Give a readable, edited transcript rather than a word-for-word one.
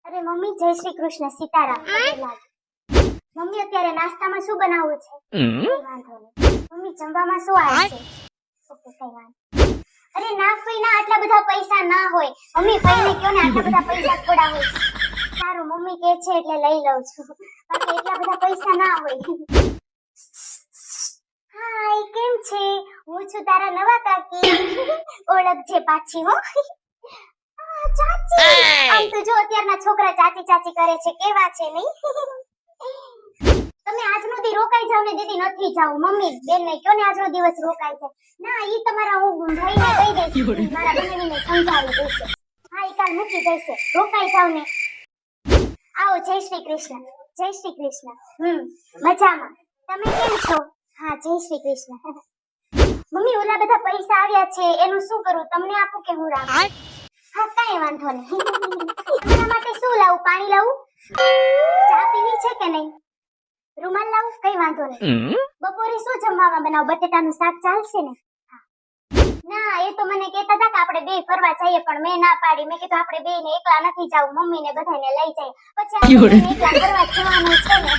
અરે મમ્મી જય શ્રી કૃષ્ણ સીતારામ. મમ્મી અત્યારે નાસ્તામાં શું બનાવવું છે? કઈ વાંધો નહીં. મમ્મી જમવામાં શું આવે છે? ઓકે કઈ વાંધો. અરે ના ફઈના આટલા બધા પૈસા ના હોય. મમ્મી ફઈને કયો ને આટલા બધા પૈસા થોડા હોય. સારું મમ્મી કહે છે એટલે લઈ લઉં છું. બાકી એટલા બધા પૈસા ના હોય. હાય કેમ છે? હું છું તારા નવા કાકી. ઓળખજે પાછી હો. ચાચી આમ તો જો અત્યારના છોકરા ચાચી ચાચી કરે છે કેવા છે નહીં? તમે આજનો દી રોકાઈ જાવ ને દીદી નથી જાવ. મમ્મી બેન ને કયો ને આજનો દિવસ રોકાઈ જાય. ના ઈ તમારા હું ભાઈને કહી દઈશ. મારા બહેનને સમજાવી દઈશ. હા ઈ કાલ મૂકી જશે. રોકાઈ જાવ ને. આવો જય શ્રી કૃષ્ણ. જય શ્રી કૃષ્ણ. મજામાં. તમે કેમ છો? હા જય શ્રી કૃષ્ણ. મમ્મી ઓલા બધા પૈસા આવ્યા છે એનું શું કરું? તમને આપું કે હું રાખું? હા કઈ વાંધો નહીં. તમારા માટે શું લાવું? પાણી લાવું? ચા પીવી છે કે નહીં? રૂમાલ લાવું? કઈ વાંધો નહીં. બપોરે શું જમવામાં બનાવ? બટેટાનું શાક ચાલશે ને? ના એ તો મને કહેતા હતા કે આપણે બે ફરવા જઈએ પણ મેં ના પાડી. મેં કીધું આપણે બે ને એકલા નથી જાવું, મમ્મી ને બધાને લઈ જાય. પછી આપણે એકલા ફરવા જવાનું છે ને.